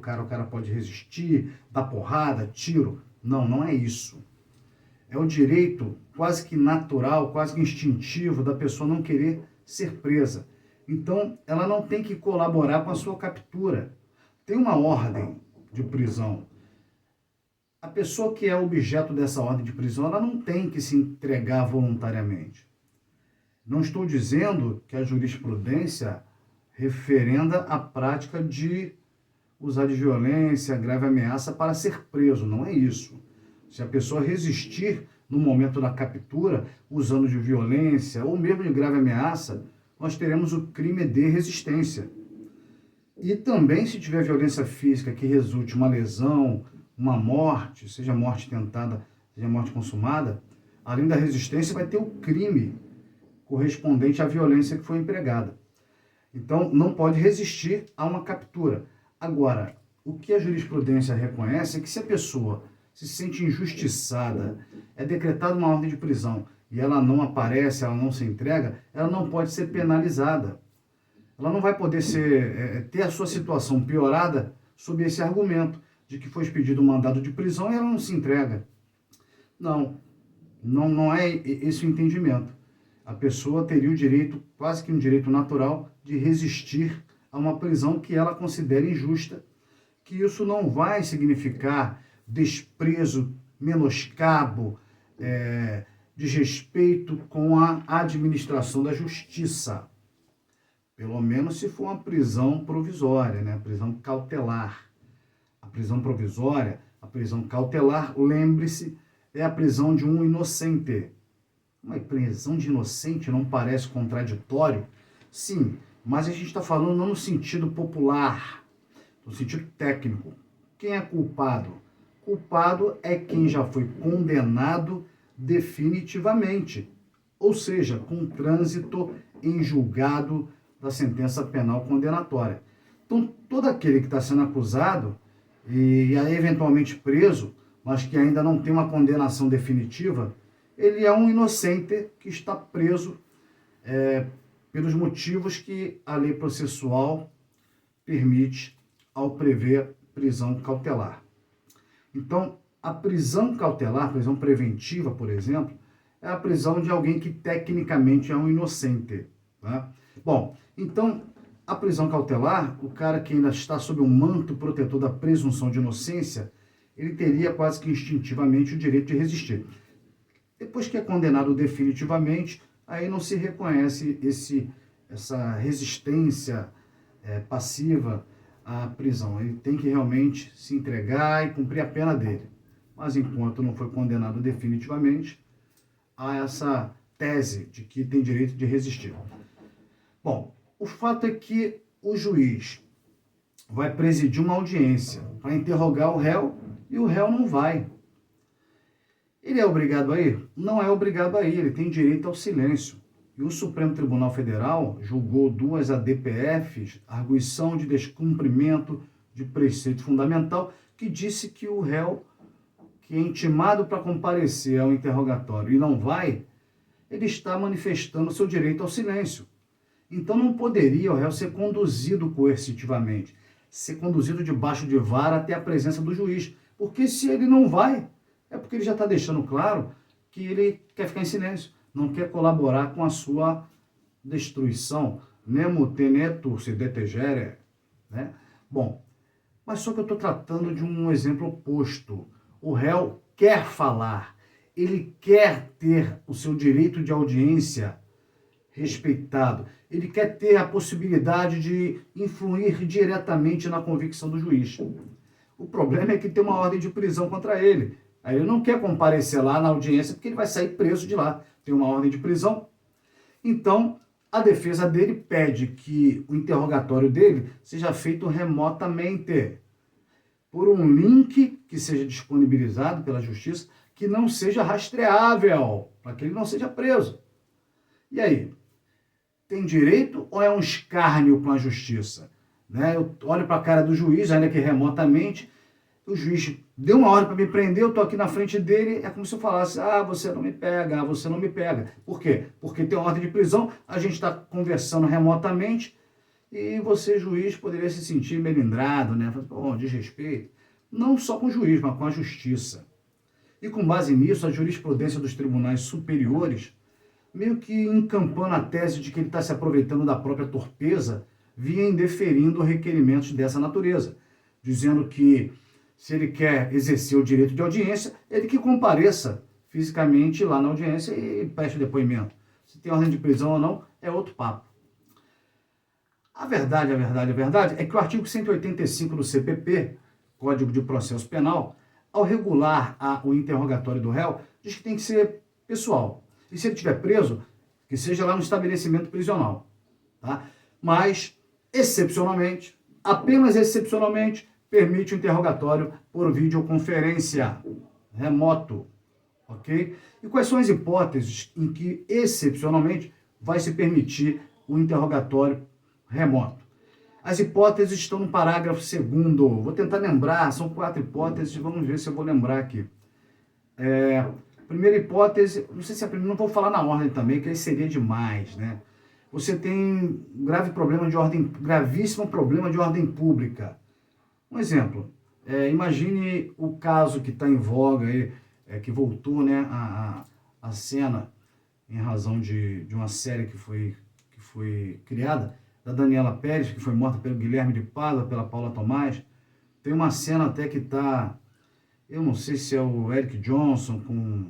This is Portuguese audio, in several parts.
o cara pode resistir, dar porrada, tiro. Não, não é isso. É o direito quase que natural, quase que instintivo da pessoa não querer ser presa. Então, ela não tem que colaborar com a sua captura. Tem uma ordem de prisão. A pessoa que é objeto dessa ordem de prisão, ela não tem que se entregar voluntariamente. Não estou dizendo que a jurisprudência referenda a prática de usar de violência, grave ameaça para ser preso. Não é isso. Se a pessoa resistir no momento da captura, usando de violência ou mesmo de grave ameaça, nós teremos o crime de resistência. E também, se tiver violência física que resulte uma lesão, uma morte, seja morte tentada, seja morte consumada, além da resistência, vai ter o crime correspondente à violência que foi empregada. Então, não pode resistir a uma captura. Agora, o que a jurisprudência reconhece é que se a pessoa se sente injustiçada, é decretada uma ordem de prisão e ela não aparece, ela não se entrega, ela não pode ser penalizada. Ela não vai poder ter a sua situação piorada sob esse argumento de que foi expedido um mandado de prisão e ela não se entrega. Não é esse o entendimento. A pessoa teria o direito, quase que um direito natural, de resistir a uma prisão que ela considera injusta, que isso não vai significar desprezo, menoscabo, desrespeito com a administração da justiça. Pelo menos se for uma prisão provisória, né? Prisão cautelar. A prisão provisória, a prisão cautelar, lembre-se, é a prisão de um inocente. Uma prisão de inocente não parece contraditório? Sim, mas a gente está falando não no sentido popular, no sentido técnico. Quem é culpado? Culpado é quem já foi condenado definitivamente, ou seja, com trânsito em julgado da sentença penal condenatória. Então, todo aquele que está sendo acusado e aí eventualmente preso, mas que ainda não tem uma condenação definitiva, ele é um inocente que está preso pelos motivos que a lei processual permite ao prever prisão cautelar. Então, a prisão cautelar, a prisão preventiva, por exemplo, é a prisão de alguém que tecnicamente é um inocente. Tá? Bom, então, a prisão cautelar, o cara que ainda está sob um manto protetor da presunção de inocência, ele teria quase que instintivamente o direito de resistir. Depois que é condenado definitivamente, aí não se reconhece essa resistência passiva à prisão. Ele tem que realmente se entregar e cumprir a pena dele. Mas enquanto não foi condenado definitivamente, há essa tese de que tem direito de resistir. Bom, o fato é que o juiz vai presidir uma audiência para interrogar o réu e o réu não vai. Ele é obrigado a ir? Não é obrigado a ir, ele tem direito ao silêncio. E o Supremo Tribunal Federal julgou 2 ADPFs, arguição de descumprimento de preceito fundamental, que disse que o réu que é intimado para comparecer ao interrogatório e não vai, ele está manifestando seu direito ao silêncio. Então não poderia o réu ser conduzido coercitivamente, ser conduzido debaixo de vara até a presença do juiz. Porque se ele não vai, é porque ele já está deixando claro que ele quer ficar em silêncio, não quer colaborar com a sua destruição. Nemo tenetur se detegere. Né? Bom, mas só que eu estou tratando de um exemplo oposto. O réu quer falar, ele quer ter o seu direito de audiência respeitado, ele quer ter a possibilidade de influir diretamente na convicção do juiz. O problema é que tem uma ordem de prisão contra ele. Aí ele não quer comparecer lá na audiência porque ele vai sair preso de lá. Tem uma ordem de prisão. Então, a defesa dele pede que o interrogatório dele seja feito remotamente, por um link que seja disponibilizado pela justiça, que não seja rastreável, para que ele não seja preso. E aí? Tem direito ou é um escárnio com a justiça? Né? Eu olho para a cara do juiz, ainda que remotamente, o juiz deu uma ordem para me prender, eu estou aqui na frente dele, é como se eu falasse, você não me pega, você não me pega. Por quê? Porque tem ordem de prisão, a gente está conversando remotamente, e você, juiz, poderia se sentir melindrado, né? Bom, desrespeito. Não só com o juiz, mas com a justiça. E com base nisso, a jurisprudência dos tribunais superiores, meio que encampando a tese de que ele está se aproveitando da própria torpeza, vinha indeferindo requerimentos dessa natureza, dizendo que se ele quer exercer o direito de audiência, ele que compareça fisicamente lá na audiência e preste depoimento. Se tem ordem de prisão ou não, é outro papo. A verdade é que o artigo 185 do CPP, Código de Processo Penal, ao regular o interrogatório do réu, diz que tem que ser pessoal. E se ele estiver preso, que seja lá no estabelecimento prisional. Tá? Mas, excepcionalmente, apenas excepcionalmente, permite o interrogatório por videoconferência remoto. Ok? E quais são as hipóteses em que, excepcionalmente, vai se permitir o interrogatório remoto? As hipóteses estão no parágrafo 2º. Vou tentar lembrar, são 4 hipóteses, vamos ver se eu vou lembrar aqui. Primeira hipótese, não sei se é a primeira, não vou falar na ordem também, que aí seria demais, né? Você tem um gravíssimo problema de ordem pública. Um exemplo, imagine o caso que está em voga aí, que voltou, né, a cena em razão de uma série que foi criada, da Daniela Pérez, que foi morta pelo Guilherme de Pádua, pela Paula Tomás. Tem uma cena até que está, eu não sei se é o Eric Johnson com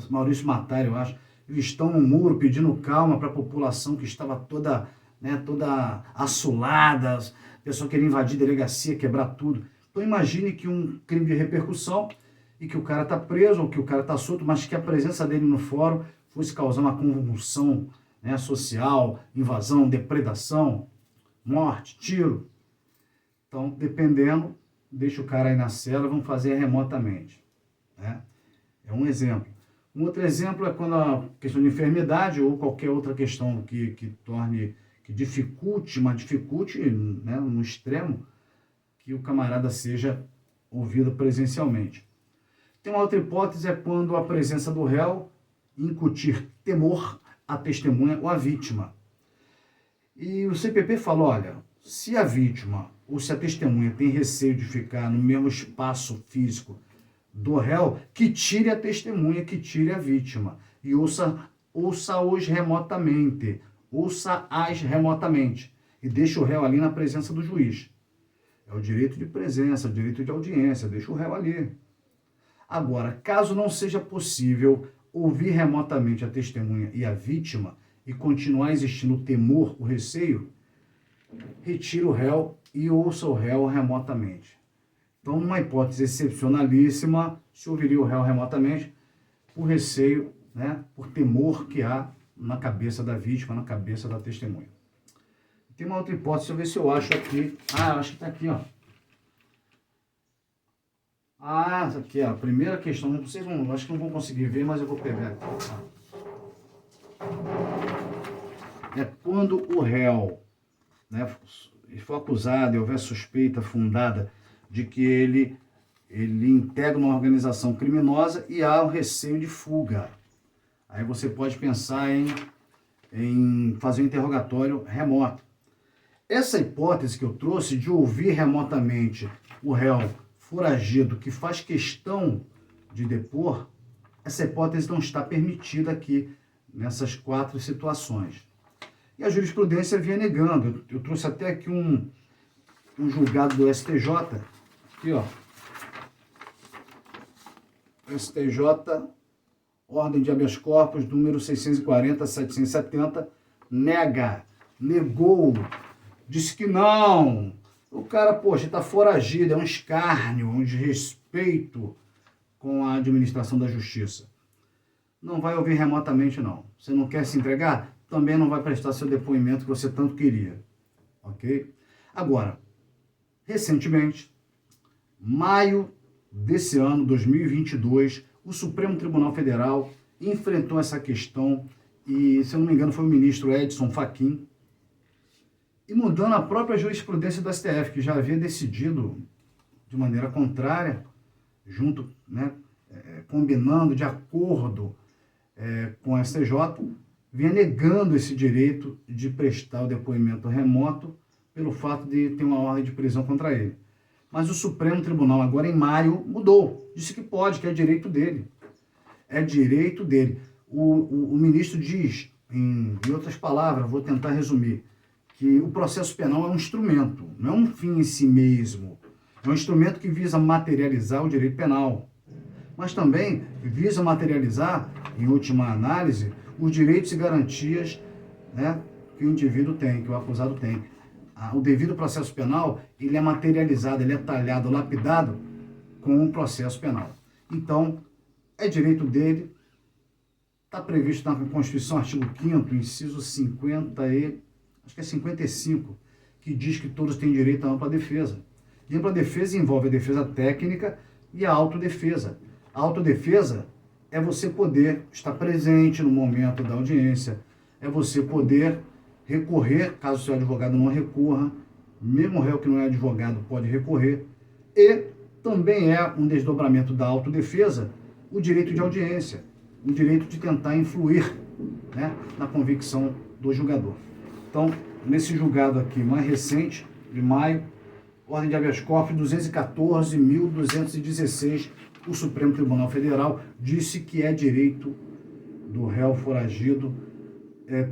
Maurício Matar, eu acho. Eles estão no muro pedindo calma para a população que estava toda assolada, a pessoa queria invadir a delegacia, quebrar tudo. Então imagine que um crime de repercussão e que o cara está preso ou que o cara está solto, mas que a presença dele no fórum fosse causar uma convulsão, né, social, invasão, depredação, morte, tiro. Então, dependendo, deixa o cara aí na cela, vamos fazer remotamente. Né? É um exemplo. Um outro exemplo é quando a questão de enfermidade ou qualquer outra questão que dificulte, né, no extremo, que o camarada seja ouvido presencialmente. Tem uma outra hipótese, é quando a presença do réu incutir temor à testemunha ou à vítima. E o CPP fala, olha, se a vítima ou se a testemunha tem receio de ficar no mesmo espaço físico do réu, que tire a testemunha, que tire a vítima. E ouça-os remotamente. Ouça-as remotamente. E deixe o réu ali na presença do juiz. É o direito de presença, o direito de audiência, deixa o réu ali. Agora, caso não seja possível ouvir remotamente a testemunha e a vítima e continuar existindo o temor, o receio, retire o réu e ouça o réu remotamente. Então, numa hipótese excepcionalíssima, se ouviria o réu remotamente, por receio, né, por temor que há na cabeça da vítima, na cabeça da testemunha. Tem uma outra hipótese, deixa eu ver se eu acho aqui. Acho que está aqui, ó. Essa aqui, ó, a primeira questão. Vocês vão, acho que não vão conseguir ver, mas eu vou pegar aqui. É quando o réu, né, for acusado e houver suspeita fundada de que ele integra uma organização criminosa e há o receio de fuga. Aí você pode pensar em fazer um interrogatório remoto. Essa hipótese que eu trouxe de ouvir remotamente o réu foragido que faz questão de depor, essa hipótese não está permitida aqui nessas 4 situações. E a jurisprudência vinha negando. Eu trouxe até aqui um julgado do STJ, aqui ó, STJ, ordem de habeas corpus, número 640-770, negou, disse que não. O cara, poxa, está foragido, é um escárnio, um desrespeito com a administração da justiça. Não vai ouvir remotamente, não. Você não quer se entregar? Também não vai prestar seu depoimento que você tanto queria. Ok? Agora, recentemente, maio desse ano, 2022, o Supremo Tribunal Federal enfrentou essa questão e, se eu não me engano, foi o ministro Edson Fachin, e mudando a própria jurisprudência do STF, que já havia decidido de maneira contrária, junto, né, combinando de acordo com o STJ, vinha negando esse direito de prestar o depoimento remoto pelo fato de ter uma ordem de prisão contra ele. Mas o Supremo Tribunal, agora em maio, mudou. Disse que pode, que é direito dele. É direito dele. O ministro diz, em outras palavras, vou tentar resumir, que o processo penal é um instrumento, não é um fim em si mesmo. É um instrumento que visa materializar o direito penal, mas também visa materializar, em última análise, os direitos e garantias, né, que o indivíduo tem, que o acusado tem. O devido processo penal, ele é materializado, ele é talhado, lapidado com o processo penal. Então, é direito dele, está previsto na Constituição, artigo 5º, inciso 55, que diz que todos têm direito à ampla defesa. E ampla defesa envolve a defesa técnica e a autodefesa. A autodefesa é você poder estar presente no momento da audiência, é você poder recorrer, caso o seu advogado não recorra, mesmo o réu que não é advogado pode recorrer, e também é um desdobramento da autodefesa o direito de audiência, o direito de tentar influir, né, na convicção do julgador. Então, nesse julgado aqui mais recente, de maio, ordem de habeas corpus 214.216, o Supremo Tribunal Federal disse que é direito do réu foragido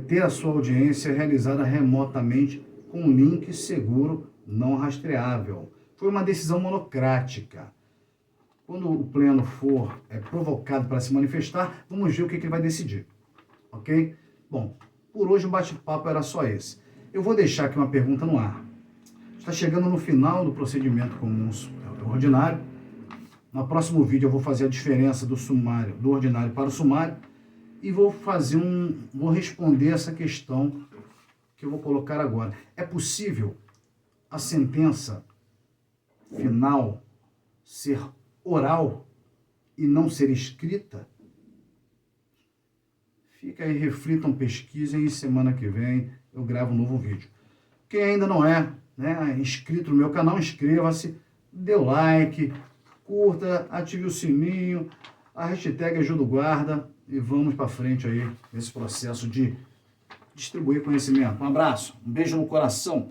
ter a sua audiência realizada remotamente com link seguro não rastreável. Foi uma decisão monocrática. Quando o pleno for provocado para se manifestar, vamos ver o que ele vai decidir. Ok? Bom, por hoje o bate-papo era só esse. Eu vou deixar aqui uma pergunta no ar. Está chegando no final do procedimento comum ordinário. No próximo vídeo eu vou fazer a diferença do sumário, do ordinário para o sumário, e vou responder essa questão que eu vou colocar agora. É possível a sentença final ser oral e não ser escrita? Fica aí, reflitam, pesquisem, e semana que vem eu gravo um novo vídeo. Quem ainda não é, né, inscrito no meu canal, inscreva-se, dê o like, curta, ative o sininho, a hashtag ajuda o guarda, e vamos para frente aí nesse processo de distribuir conhecimento. Um abraço, um beijo no coração.